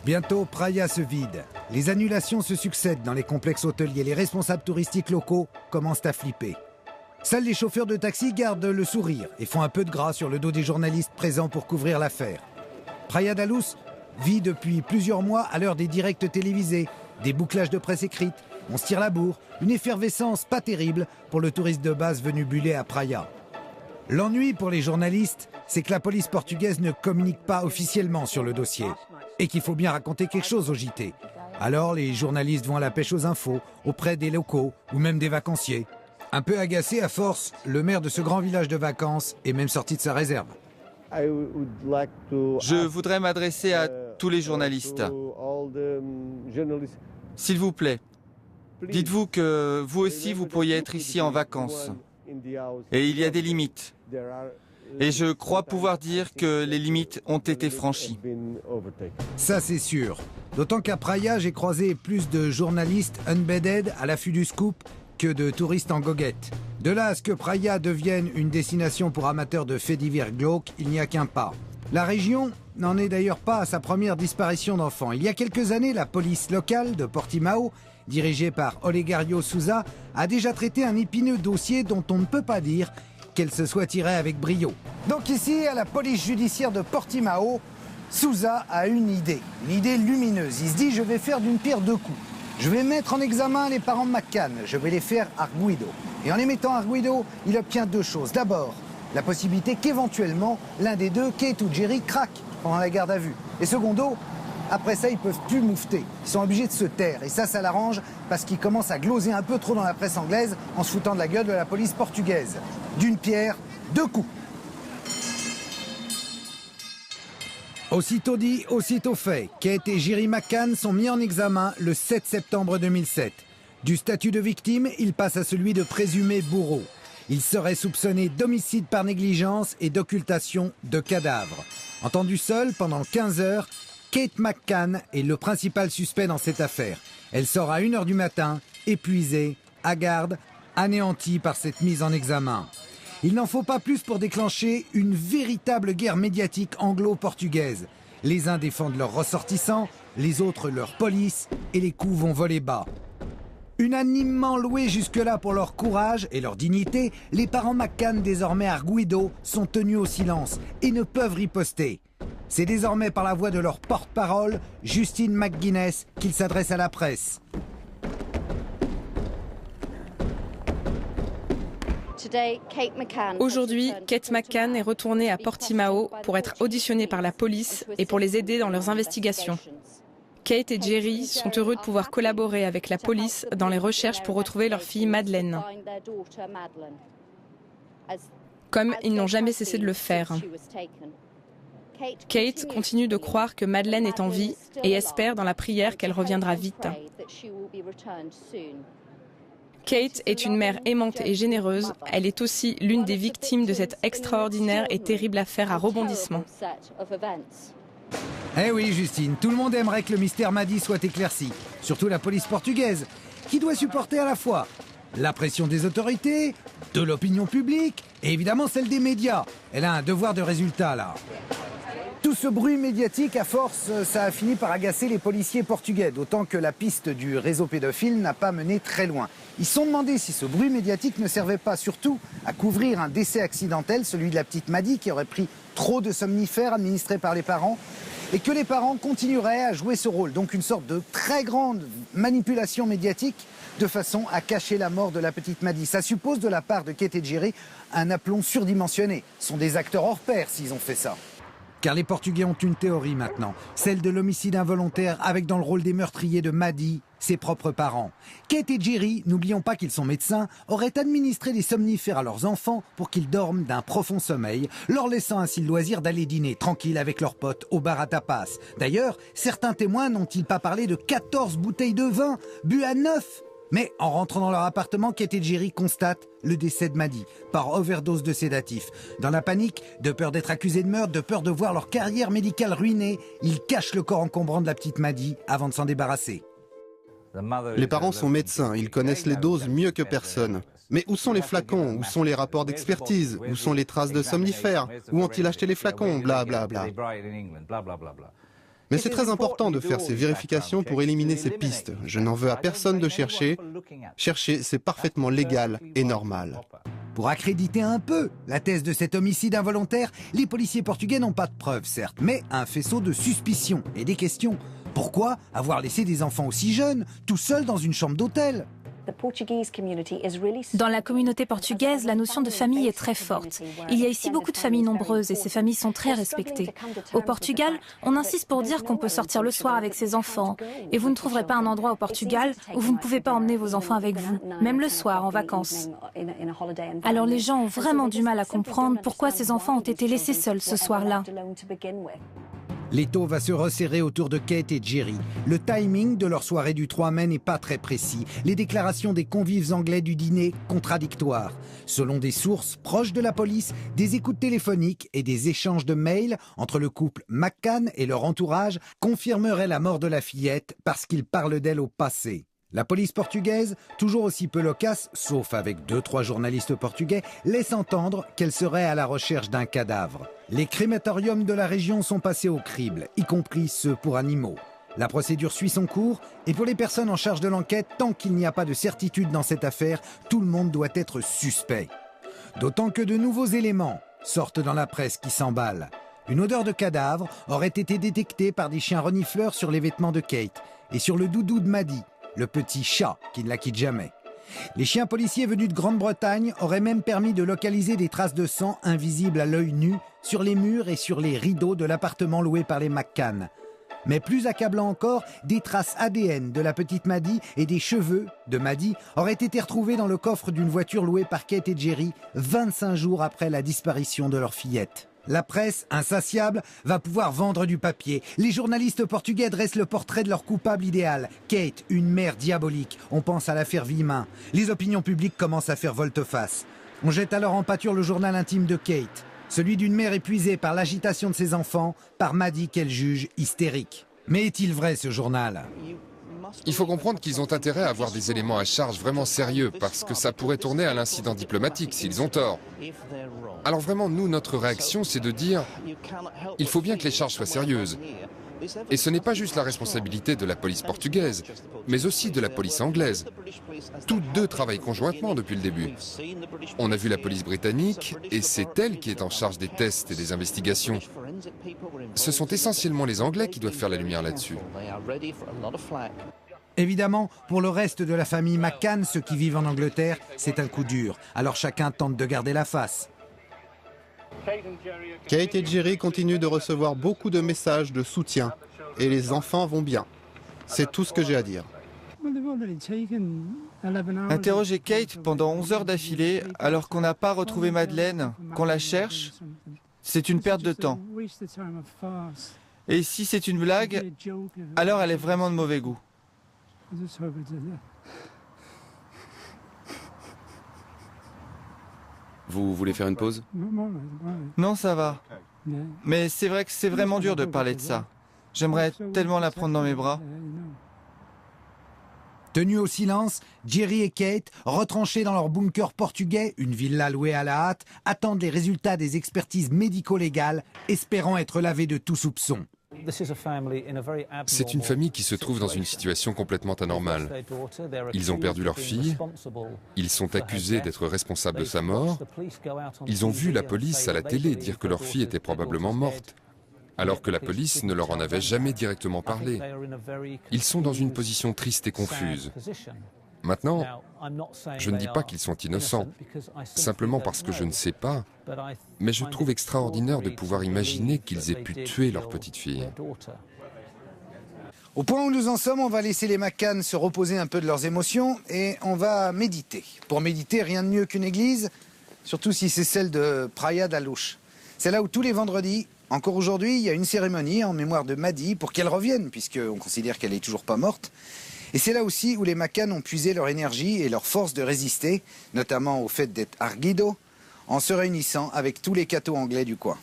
[SPEAKER 1] Bientôt, Praia se vide. Les annulations se succèdent dans les complexes hôteliers. Les responsables touristiques locaux commencent à flipper. Seuls les chauffeurs de taxi gardent le sourire et font un peu de gras sur le dos des journalistes présents pour couvrir l'affaire. Praia da Luz vit depuis plusieurs mois à l'heure des directs télévisés, des bouclages de presse écrite, on se tire la bourre, une effervescence pas terrible pour le touriste de base venu buller à Praia. L'ennui pour les journalistes, c'est que la police portugaise ne communique pas officiellement sur le dossier et qu'il faut bien raconter quelque chose au JT. Alors les journalistes vont à la pêche aux infos, auprès des locaux ou même des vacanciers. Un peu agacé à force, le maire de ce grand village de vacances est même sorti de sa réserve.
[SPEAKER 5] Je voudrais m'adresser à tous les journalistes. S'il vous plaît, dites-vous que vous aussi vous pourriez être ici en vacances. Et il y a des limites. Et je crois pouvoir dire que les limites ont été franchies.
[SPEAKER 1] Ça c'est sûr. D'autant qu'à Praia, j'ai croisé plus de journalistes unbedded à l'affût du scoop que de touristes en goguette. De là à ce que Praia devienne une destination pour amateurs de faits divers glauques, il n'y a qu'un pas. La région n'en est d'ailleurs pas à sa première disparition d'enfants. Il y a quelques années, la police locale de Portimao, dirigée par Olegario Sousa, a déjà traité un épineux dossier dont on ne peut pas dire qu'elle se soit tirée avec brio. Donc ici, à la police judiciaire de Portimao, Sousa a une idée lumineuse. Il se dit, je vais faire d'une pierre deux coups. Je vais mettre en examen les parents de McCann, je vais les faire arguido. Et en les mettant arguido, il obtient deux choses. D'abord, la possibilité qu'éventuellement, l'un des deux, Kate ou Jerry, craque pendant la garde à vue. Et secondo, après ça, ils peuvent plus moufter. Ils sont obligés de se taire. Et ça l'arrange parce qu'ils commencent à gloser un peu trop dans la presse anglaise en se foutant de la gueule de la police portugaise. D'une pierre, deux coups. Aussitôt dit, aussitôt fait. Kate et Jerry McCann sont mis en examen le 7 septembre 2007. Du statut de victime, il passe à celui de présumé bourreau. Il serait soupçonné d'homicide par négligence et d'occultation de cadavres. Entendu seul pendant 15 heures, Kate McCann est le principal suspect dans cette affaire. Elle sort à 1h du matin, épuisée, hagarde, anéantie par cette mise en examen. Il n'en faut pas plus pour déclencher une véritable guerre médiatique anglo-portugaise. Les uns défendent leurs ressortissants, les autres leur police, et les coups vont voler bas. Unanimement loués jusque-là pour leur courage et leur dignité, les parents McCann, désormais arguido, sont tenus au silence et ne peuvent riposter. C'est désormais par la voix de leur porte-parole, Justine McGuinness, qu'ils s'adressent à la presse.
[SPEAKER 8] Aujourd'hui, Kate McCann est retournée à Portimao pour être auditionnée par la police et pour les aider dans leurs investigations. Kate et Jerry sont heureux de pouvoir collaborer avec la police dans les recherches pour retrouver leur fille Madeleine, comme ils n'ont jamais cessé de le faire. Kate continue de croire que Madeleine est en vie et espère dans la prière qu'elle reviendra vite. Kate est une mère aimante et généreuse. Elle est aussi l'une des victimes de cette extraordinaire et terrible affaire à rebondissement.
[SPEAKER 1] Eh oui, Justine, tout le monde aimerait que le mystère Madi soit éclairci. Surtout la police portugaise, qui doit supporter à la fois la pression des autorités, de l'opinion publique et évidemment celle des médias. Elle a un devoir de résultat, là. Tout ce bruit médiatique, à force, ça a fini par agacer les policiers portugais, d'autant que la piste du réseau pédophile n'a pas mené très loin. Ils se sont demandé si ce bruit médiatique ne servait pas surtout à couvrir un décès accidentel, celui de la petite Madi, qui aurait pris trop de somnifères administrés par les parents, et que les parents continueraient à jouer ce rôle. Donc une sorte de très grande manipulation médiatique de façon à cacher la mort de la petite Madi. Ça suppose de la part de Kate et Jerry un aplomb surdimensionné. Ce sont des acteurs hors pair s'ils ont fait ça. Car les Portugais ont une théorie maintenant, celle de l'homicide involontaire avec dans le rôle des meurtriers de Madi, ses propres parents. Kate et Jerry, n'oublions pas qu'ils sont médecins, auraient administré des somnifères à leurs enfants pour qu'ils dorment d'un profond sommeil, leur laissant ainsi le loisir d'aller dîner tranquille avec leurs potes au bar à tapas. D'ailleurs, certains témoins n'ont-ils pas parlé de 14 bouteilles de vin, bu à 9 ? Mais en rentrant dans leur appartement, Kate et Jerry constatent le décès de Madi par overdose de sédatifs. Dans la panique, de peur d'être accusés de meurtre, de peur de voir leur carrière médicale ruinée, ils cachent le corps encombrant de la petite Madi avant de s'en débarrasser.
[SPEAKER 4] Les parents sont médecins, ils connaissent les doses mieux que personne. Mais où sont les flacons? Où sont les rapports d'expertise? Où sont les traces de somnifères? Où ont-ils acheté les flacons? Bla bla bla. Mais c'est très important de faire ces vérifications pour éliminer ces pistes. Je n'en veux à personne de chercher. Chercher, c'est parfaitement légal et normal.
[SPEAKER 1] Pour accréditer un peu la thèse de cet homicide involontaire, les policiers portugais n'ont pas de preuves, certes, mais un faisceau de suspicions et des questions. Pourquoi avoir laissé des enfants aussi jeunes, tout seuls dans une chambre d'hôtel ?
[SPEAKER 10] Dans la communauté portugaise, la notion de famille est très forte. Il y a ici beaucoup de familles nombreuses et ces familles sont très respectées. Au Portugal, on insiste pour dire qu'on peut sortir le soir avec ses enfants. Et vous ne trouverez pas un endroit au Portugal où vous ne pouvez pas emmener vos enfants avec vous, même le soir, en vacances. Alors les gens ont vraiment du mal à comprendre pourquoi ces enfants ont été laissés seuls ce soir-là.
[SPEAKER 1] L'étau va se resserrer autour de Kate et Jerry. Le timing de leur soirée du 3 mai n'est pas très précis. Les déclarations des convives anglais du dîner, contradictoires. Selon des sources proches de la police, des écoutes téléphoniques et des échanges de mails entre le couple McCann et leur entourage confirmeraient la mort de la fillette parce qu'ils parlent d'elle au passé. La police portugaise, toujours aussi peu loquace, sauf avec 2-3 journalistes portugais, laisse entendre qu'elle serait à la recherche d'un cadavre. Les crématoriums de la région sont passés au crible, y compris ceux pour animaux. La procédure suit son cours, et pour les personnes en charge de l'enquête, tant qu'il n'y a pas de certitude dans cette affaire, tout le monde doit être suspect. D'autant que de nouveaux éléments sortent dans la presse qui s'emballe. Une odeur de cadavre aurait été détectée par des chiens renifleurs sur les vêtements de Kate et sur le doudou de Maddie, le petit chat qui ne la quitte jamais. Les chiens policiers venus de Grande-Bretagne auraient même permis de localiser des traces de sang invisibles à l'œil nu sur les murs et sur les rideaux de l'appartement loué par les McCann. Mais plus accablant encore, des traces ADN de la petite Maddie et des cheveux de Maddie auraient été retrouvés dans le coffre d'une voiture louée par Kate et Jerry 25 jours après la disparition de leur fillette. La presse, insatiable, va pouvoir vendre du papier. Les journalistes portugais dressent le portrait de leur coupable idéal. Kate, une mère diabolique. On pense à l'affaire Villemin. Les opinions publiques commencent à faire volte-face. On jette alors en pâture le journal intime de Kate. Celui d'une mère épuisée par l'agitation de ses enfants, par Maddie qu'elle juge hystérique. Mais est-il vrai ce journal ?
[SPEAKER 3] Il faut comprendre qu'ils ont intérêt à avoir des éléments à charge vraiment sérieux, parce que ça pourrait tourner à l'incident diplomatique s'ils ont tort. Alors vraiment, nous, notre réaction, c'est de dire « il faut bien que les charges soient sérieuses ». Et ce n'est pas juste la responsabilité de la police portugaise, mais aussi de la police anglaise. Toutes deux travaillent conjointement depuis le début. On a vu la police britannique, et c'est elle qui est en charge des tests et des investigations. Ce sont essentiellement les Anglais qui doivent faire la lumière là-dessus.
[SPEAKER 1] Évidemment, pour le reste de la famille McCann, ceux qui vivent en Angleterre, c'est un coup dur. Alors chacun tente de garder la face.
[SPEAKER 4] Kate et Jerry continuent de recevoir beaucoup de messages de soutien et les enfants vont bien. C'est tout ce que j'ai à dire.
[SPEAKER 5] Interroger Kate pendant 11 heures d'affilée alors qu'on n'a pas retrouvé Madeleine, qu'on la cherche, c'est une perte de temps. Et si c'est une blague, alors elle est vraiment de mauvais goût.
[SPEAKER 9] Vous voulez faire une pause?
[SPEAKER 5] Non, ça va. Mais c'est vrai que c'est vraiment dur de parler de ça. J'aimerais tellement la prendre dans mes bras.
[SPEAKER 1] Tenus au silence, Jerry et Kate, retranchés dans leur bunker portugais, une villa louée à la hâte, attendent les résultats des expertises médico-légales, espérant être lavés de tout soupçon.
[SPEAKER 3] C'est une famille qui se trouve dans une situation complètement anormale. Ils ont perdu leur fille, ils sont accusés d'être responsables de sa mort, ils ont vu la police à la télé dire que leur fille était probablement morte, alors que la police ne leur en avait jamais directement parlé. Ils sont dans une position triste et confuse. Maintenant, je ne dis pas qu'ils sont innocents, simplement parce que je ne sais pas, mais je trouve extraordinaire de pouvoir imaginer qu'ils aient pu tuer leur petite fille.
[SPEAKER 1] Au point où nous en sommes, on va laisser les McCann se reposer un peu de leurs émotions et on va méditer. Pour méditer, rien de mieux qu'une église, surtout si c'est celle de Praia da Luz. C'est là où tous les vendredis, encore aujourd'hui, il y a une cérémonie en mémoire de Maddie pour qu'elle revienne, puisqu'on considère qu'elle n'est toujours pas morte. Et c'est là aussi où les McCann ont puisé leur énergie et leur force de résister, notamment au fait d'être arguido, en se réunissant avec tous les cathos anglais du coin.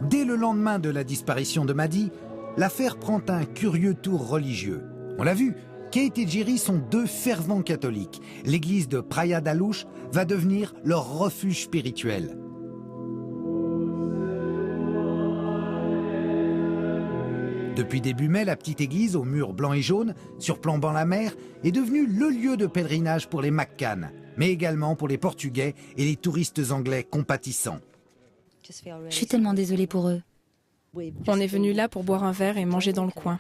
[SPEAKER 1] Dès le lendemain de la disparition de Maddie, l'affaire prend un curieux tour religieux. On l'a vu, Kate et Jerry sont deux fervents catholiques. L'église de Praia da Luz va devenir leur refuge spirituel. Depuis début mai, la petite église aux murs blancs et jaunes, surplombant la mer, est devenue le lieu de pèlerinage pour les McCann, mais également pour les Portugais et les touristes anglais compatissants.
[SPEAKER 6] Je suis tellement désolée pour eux.
[SPEAKER 11] On est venu là pour boire un verre et manger dans le coin.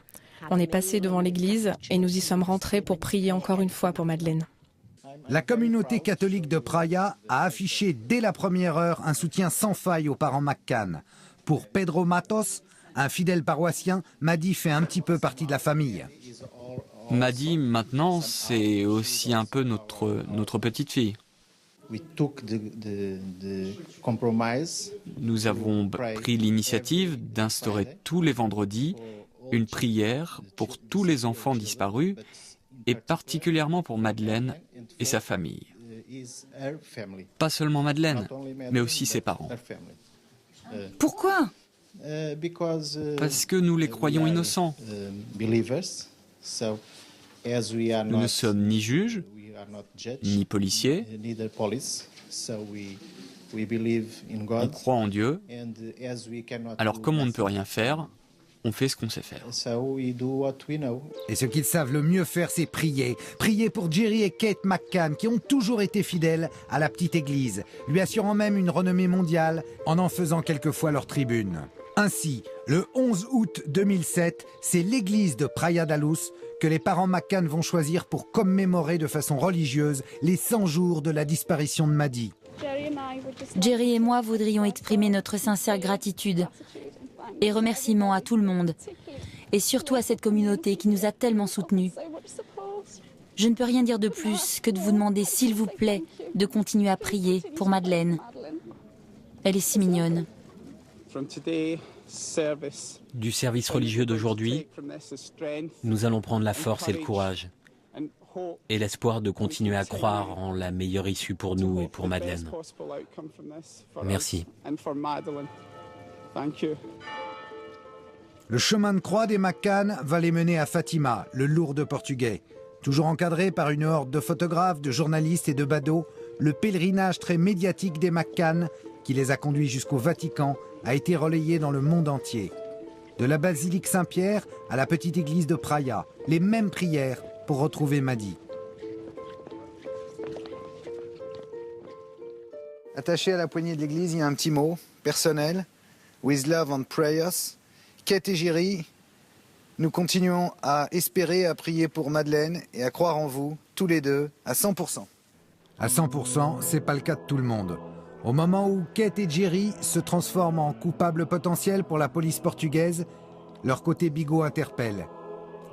[SPEAKER 11] On est passé devant l'église et nous y sommes rentrés pour prier encore une fois pour Madeleine.
[SPEAKER 1] La communauté catholique de Praia a affiché dès la première heure un soutien sans faille aux parents McCann. Pour Pedro Matos, un fidèle paroissien, Maddy fait un petit peu partie de la famille.
[SPEAKER 7] Maddy, maintenant, c'est aussi un peu notre petite fille. Nous avons pris l'initiative d'instaurer tous les vendredis une prière pour tous les enfants disparus et particulièrement pour Madeleine et sa famille. Pas seulement Madeleine, mais aussi ses parents.
[SPEAKER 6] Pourquoi ?
[SPEAKER 7] Parce que nous les croyons innocents. Nous ne sommes ni juges, ni policiers. On croit en Dieu. Alors comme on ne peut rien faire, on fait ce qu'on sait faire.
[SPEAKER 1] Et ce qu'ils savent le mieux faire, c'est prier. Prier pour Jerry et Kate McCann, qui ont toujours été fidèles à la petite église, lui assurant même une renommée mondiale en faisant quelquefois leur tribune. Ainsi, le 11 août 2007, c'est l'église de Praia da Luz que les parents McCann vont choisir pour commémorer de façon religieuse les 100 jours de la disparition de Maddy.
[SPEAKER 6] Jerry et moi voudrions exprimer notre sincère gratitude et remerciements à tout le monde, et surtout à cette communauté qui nous a tellement soutenus. Je ne peux rien dire de plus que de vous demander, s'il vous plaît, de continuer à prier pour Madeleine. Elle est si mignonne.
[SPEAKER 2] Du service religieux d'aujourd'hui, nous allons prendre la force et le courage, et l'espoir de continuer à croire en la meilleure issue pour nous et pour Madeleine. Merci.
[SPEAKER 1] Le chemin de croix des McCann va les mener à Fatima, le lourd portugais. Toujours encadré par une horde de photographes, de journalistes et de badauds, le pèlerinage très médiatique des McCann, qui les a conduits jusqu'au Vatican, a été relayé dans le monde entier. De la basilique Saint-Pierre à la petite église de Praia, les mêmes prières pour retrouver Maddy. Attaché à la poignée de l'église, il y a un petit mot personnel. With love and prayers. Kate et Jerry, nous continuons à espérer, à prier pour Madeleine et à croire en vous, tous les deux, à 100%. À 100%, c'est pas le cas de tout le monde. Au moment où Kate et Jerry se transforment en coupables potentiels pour la police portugaise, leur côté bigot interpelle.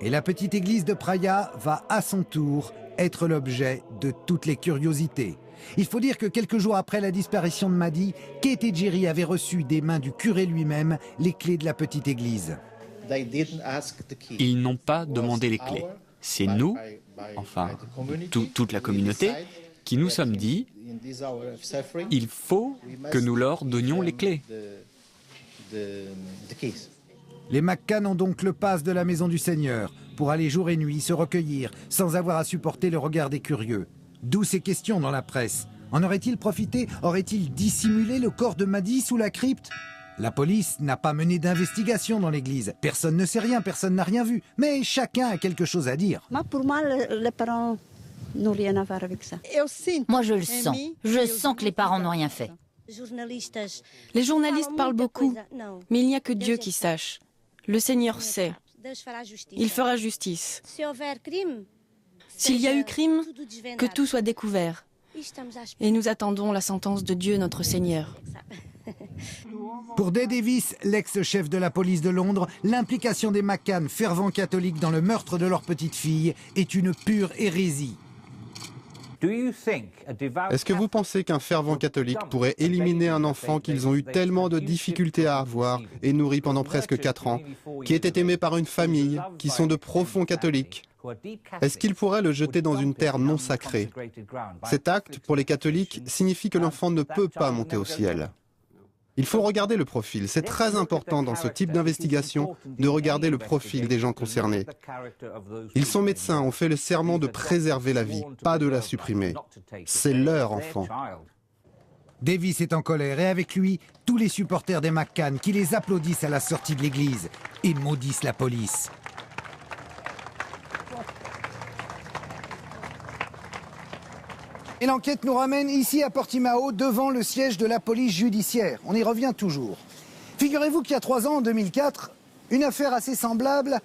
[SPEAKER 1] Et la petite église de Praia va à son tour être l'objet de toutes les curiosités. Il faut dire que quelques jours après la disparition de Maddy, Kate et Jerry avaient reçu des mains du curé lui-même les clés de la petite église.
[SPEAKER 7] Ils n'ont pas demandé les clés. C'est nous, enfin toute la communauté, qui nous sommes dit « Il faut que nous leur donnions les clés ».
[SPEAKER 1] Les McCann ont donc le pass de la maison du Seigneur pour aller jour et nuit se recueillir sans avoir à supporter le regard des curieux. D'où ces questions dans la presse. En aurait-il profité? Aurait-il dissimulé le corps de Maddy sous la crypte? La police n'a pas mené d'investigation dans l'église. Personne ne sait rien, personne n'a rien vu. Mais chacun a quelque chose à dire.
[SPEAKER 12] Pour moi, les parents n'ont rien à voir avec ça.
[SPEAKER 6] Moi, je le sens. Je sens que les parents n'ont rien fait.
[SPEAKER 8] Les journalistes parlent beaucoup, mais il n'y a que Dieu qui sache. Le Seigneur sait. Il fera justice. S'il y a eu crime, que tout soit découvert. Et nous attendons la sentence de Dieu notre Seigneur.
[SPEAKER 1] Pour Day Davis, l'ex-chef de la police de Londres, l'implication des McCann, fervents catholiques dans le meurtre de leur petite fille, est une pure hérésie.
[SPEAKER 4] Est-ce que vous pensez qu'un fervent catholique pourrait éliminer un enfant qu'ils ont eu tellement de difficultés à avoir et nourri pendant presque 4 ans, qui était aimé par une famille, qui sont de profonds catholiques? Est-ce qu'il pourrait le jeter dans une terre non sacrée? Cet acte, pour les catholiques, signifie que l'enfant ne peut pas monter au ciel. Il faut regarder le profil. C'est très important dans ce type d'investigation de regarder le profil des gens concernés. Ils sont médecins, ont fait le serment de préserver la vie, pas de la supprimer. C'est leur enfant.
[SPEAKER 1] Davis est en colère et avec lui, tous les supporters des McCann qui les applaudissent à la sortie de l'église. Ils maudissent la police. Et l'enquête nous ramène ici à Portimao, devant le siège de la police judiciaire. On y revient toujours. Figurez-vous qu'il y a 3 ans, en 2004, une affaire assez semblable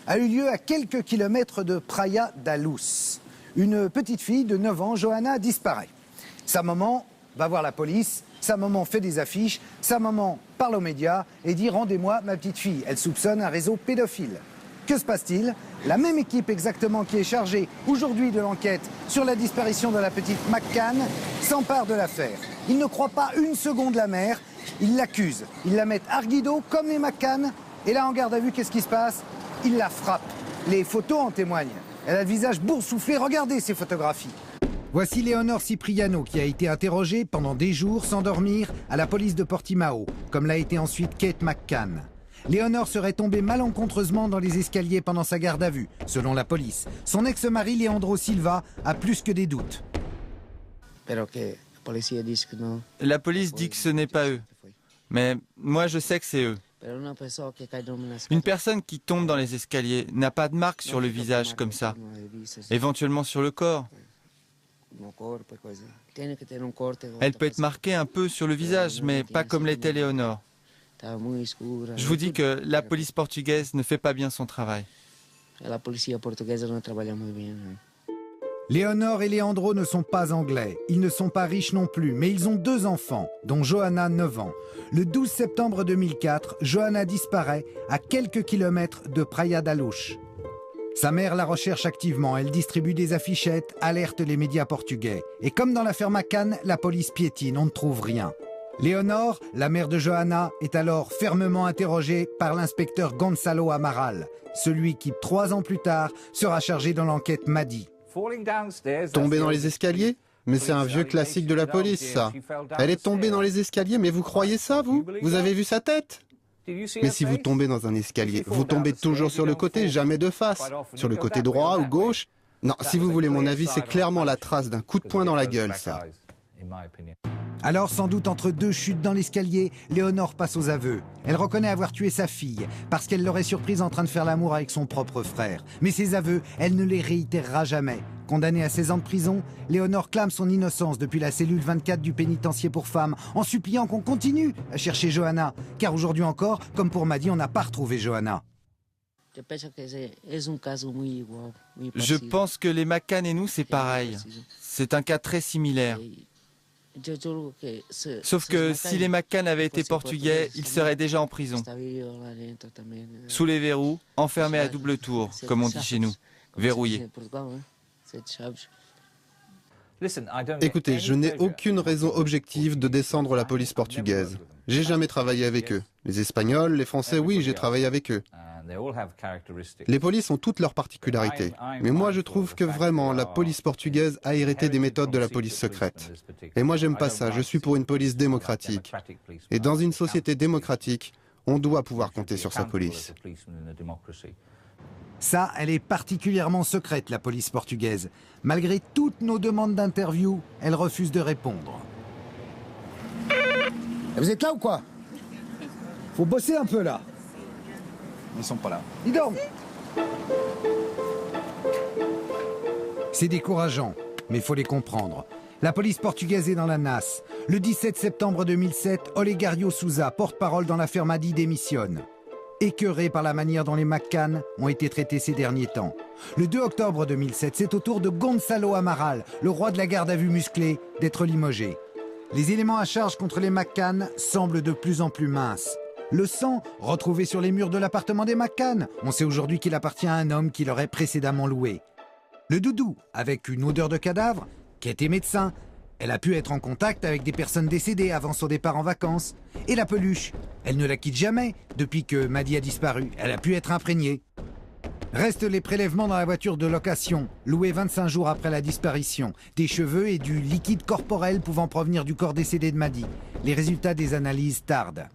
[SPEAKER 1] a eu lieu à quelques kilomètres de Praia da Luz. Une petite fille de 9 ans, Johanna, disparaît. Sa maman va voir la police, sa maman fait des affiches, sa maman parle aux médias et dit « Rendez-moi ma petite fille ». Elle soupçonne un réseau pédophile. Que se passe-t-il? La même équipe exactement qui est chargée aujourd'hui de l'enquête sur la disparition de la petite McCann s'empare de l'affaire. Ils ne croient pas une seconde la mère, ils l'accusent. Ils la mettent arguido comme les McCann. Et là, en garde à vue, qu'est-ce qui se passe? Ils la frappent. Les photos en témoignent. Elle a le visage boursouflé, regardez ces photographies. Voici Léonore Cipriano qui a été interrogée pendant des jours sans dormir à la police de Portimao, comme l'a été ensuite Kate McCann. Léonore serait tombée malencontreusement dans les escaliers pendant sa garde à vue, selon la police. Son ex-mari, Leandro Silva, a plus que des doutes.
[SPEAKER 5] La police dit que ce n'est pas eux. Mais moi, je sais que c'est eux. Une personne qui tombe dans les escaliers n'a pas de marque sur le visage comme ça. Éventuellement sur le corps. Elle peut être marquée un peu sur le visage, mais pas comme l'était Léonore. Je vous dis que la police portugaise ne fait pas bien son travail.
[SPEAKER 1] Léonore et Leandro ne sont pas anglais, ils ne sont pas riches non plus, mais ils ont 2 enfants, dont Johanna, 9 ans. Le 12 septembre 2004, Johanna disparaît à quelques kilomètres de Praia da Luz. Sa mère la recherche activement, elle distribue des affichettes, alerte les médias portugais. Et comme dans l'affaire McCann, la police piétine, on ne trouve rien. Léonore, la mère de Johanna, est alors fermement interrogée par l'inspecteur Gonçalo Amaral, celui qui, 3 ans plus tard, sera chargé dans l'enquête Madi.
[SPEAKER 4] Tomber dans les escaliers? Mais c'est un vieux classique de la police, ça. Elle est tombée dans les escaliers, mais vous croyez ça, vous? Vous avez vu sa tête? Mais si vous tombez dans un escalier, vous tombez toujours sur le côté, jamais de face. Sur le côté droit ou gauche? Non, si vous voulez mon avis, c'est clairement la trace d'un coup de poing dans la gueule, ça.
[SPEAKER 1] Alors, sans doute entre 2 chutes dans l'escalier, Léonore passe aux aveux. Elle reconnaît avoir tué sa fille, parce qu'elle l'aurait surprise en train de faire l'amour avec son propre frère. Mais ces aveux, elle ne les réitérera jamais. Condamnée à 16 ans de prison, Léonore clame son innocence depuis la cellule 24 du pénitencier pour femmes, en suppliant qu'on continue à chercher Johanna. Car aujourd'hui encore, comme pour Madi, on n'a pas retrouvé Johanna.
[SPEAKER 5] Je pense que les McCann et nous, c'est pareil. C'est un cas très similaire. Sauf que si les McCann avaient été portugais, ils seraient déjà en prison. Sous les verrous, enfermés à double tour, comme on dit chez nous, verrouillés.
[SPEAKER 4] Écoutez, je n'ai aucune raison objective de descendre la police portugaise. J'ai jamais travaillé avec eux. Les Espagnols, les Français, oui, j'ai travaillé avec eux. Les polices ont toutes leurs particularités. Mais moi, je trouve que vraiment, la police portugaise a hérité des méthodes de la police secrète. Et moi, j'aime pas ça. Je suis pour une police démocratique. Et dans une société démocratique, on doit pouvoir compter sur sa police.
[SPEAKER 1] Ça, elle est particulièrement secrète, la police portugaise. Malgré toutes nos demandes d'interview, elle refuse de répondre. Vous êtes là ou quoi? Faut bosser un peu là. Ils sont pas là. Ils dorment. C'est décourageant, mais il faut les comprendre. La police portugaise est dans la nasse. Le 17 septembre 2007, Olegario Sousa, porte-parole dans l'affaire Madi, démissionne. Écœuré par la manière dont les McCann ont été traités ces derniers temps. Le 2 octobre 2007, c'est au tour de Gonçalo Amaral, le roi de la garde à vue musclée, d'être limogé. Les éléments à charge contre les McCann semblent de plus en plus minces. Le sang, retrouvé sur les murs de l'appartement des McCann, on sait aujourd'hui qu'il appartient à un homme qui l'aurait précédemment loué. Le doudou, avec une odeur de cadavre, qui était médecin, elle a pu être en contact avec des personnes décédées avant son départ en vacances. Et la peluche, elle ne la quitte jamais depuis que Madi a disparu, elle a pu être imprégnée. Restent les prélèvements dans la voiture de location, louée 25 jours après la disparition, des cheveux et du liquide corporel pouvant provenir du corps décédé de Madi. Les résultats des analyses tardent.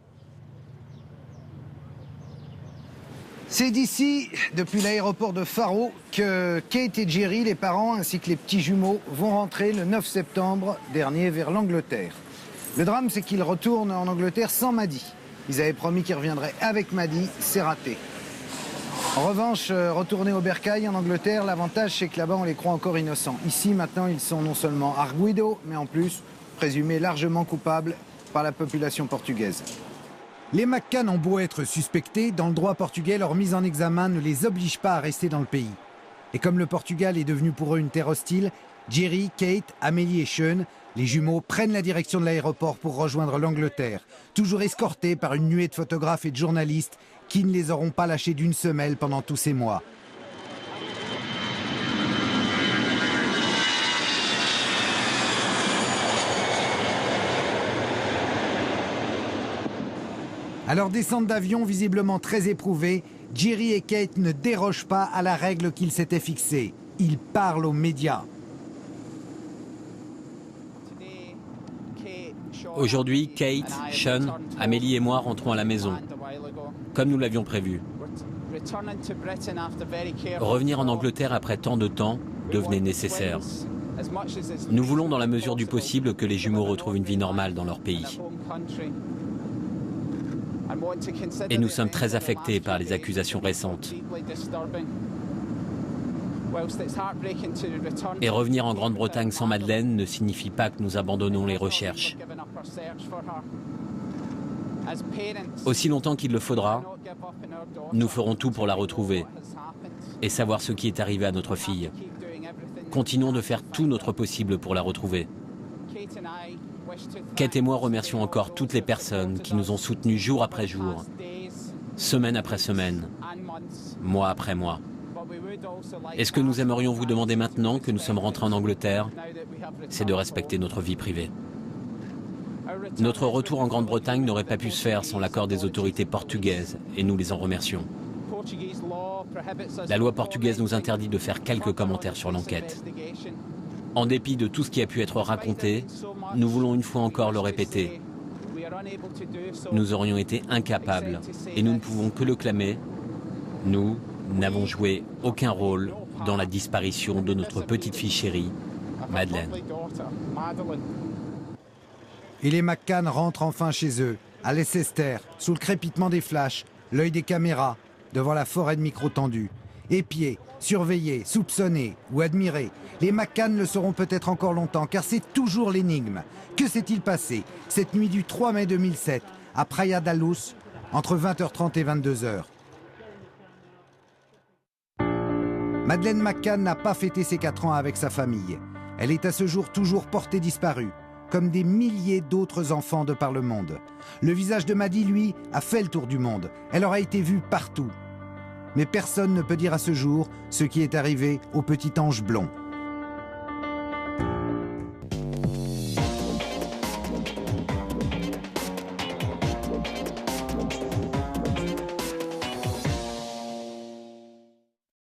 [SPEAKER 1] C'est d'ici, depuis l'aéroport de Faro, que Kate et Jerry, les parents, ainsi que les petits jumeaux, vont rentrer le 9 septembre dernier vers l'Angleterre. Le drame, c'est qu'ils retournent en Angleterre sans Maddy. Ils avaient promis qu'ils reviendraient avec Maddy, c'est raté. En revanche, retourner au bercail en Angleterre, l'avantage c'est que là-bas on les croit encore innocents. Ici maintenant ils sont non seulement arguidos, mais en plus présumés largement coupables par la population portugaise. Les McCann ont beau être suspectés, dans le droit portugais, leur mise en examen ne les oblige pas à rester dans le pays. Et comme le Portugal est devenu pour eux une terre hostile, Jerry, Kate, Amélie et Sean, les jumeaux, prennent la direction de l'aéroport pour rejoindre l'Angleterre, toujours escortés par une nuée de photographes et de journalistes qui ne les auront pas lâchés d'une semelle pendant tous ces mois. À leur descente d'avion, visiblement très éprouvée, Jerry et Kate ne dérogent pas à la règle qu'ils s'étaient fixée. Ils parlent aux médias.
[SPEAKER 2] Aujourd'hui, Kate, Sean, Amélie et moi rentrons à la maison, comme nous l'avions prévu. Revenir en Angleterre après tant de temps devenait nécessaire. Nous voulons, dans la mesure du possible, que les jumeaux retrouvent une vie normale dans leur pays. Et nous sommes très affectés par les accusations récentes. Et revenir en Grande-Bretagne sans Madeleine ne signifie pas que nous abandonnons les recherches. Aussi longtemps qu'il le faudra, nous ferons tout pour la retrouver et savoir ce qui est arrivé à notre fille. Continuons de faire tout notre possible pour la retrouver. Kate et moi remercions encore toutes les personnes qui nous ont soutenus jour après jour, semaine après semaine, mois après mois. Et ce que nous aimerions vous demander maintenant que nous sommes rentrés en Angleterre, c'est de respecter notre vie privée. Notre retour en Grande-Bretagne n'aurait pas pu se faire sans l'accord des autorités portugaises et nous les en remercions. La loi portugaise nous interdit de faire quelques commentaires sur l'enquête. En dépit de tout ce qui a pu être raconté, nous voulons une fois encore le répéter. Nous aurions été incapables, et nous ne pouvons que le clamer. Nous n'avons joué aucun rôle dans la disparition de notre petite fille chérie, Madeleine.
[SPEAKER 1] Et les McCann rentrent enfin chez eux, à Leicester, sous le crépitement des flashs, l'œil des caméras, devant la forêt de micros tendus. Épiés, surveillés, soupçonnés ou admirés, les McCann le seront peut-être encore longtemps, car c'est toujours l'énigme. Que s'est-il passé cette nuit du 3 mai 2007 à Praia da Luz, entre 20h30 et 22h? Madeleine McCann n'a pas fêté ses 4 ans avec sa famille. Elle est à ce jour toujours portée disparue, comme des milliers d'autres enfants de par le monde. Le visage de Maddy, lui, a fait le tour du monde. Elle aura été vue partout. Mais personne ne peut dire à ce jour ce qui est arrivé au petit ange blond.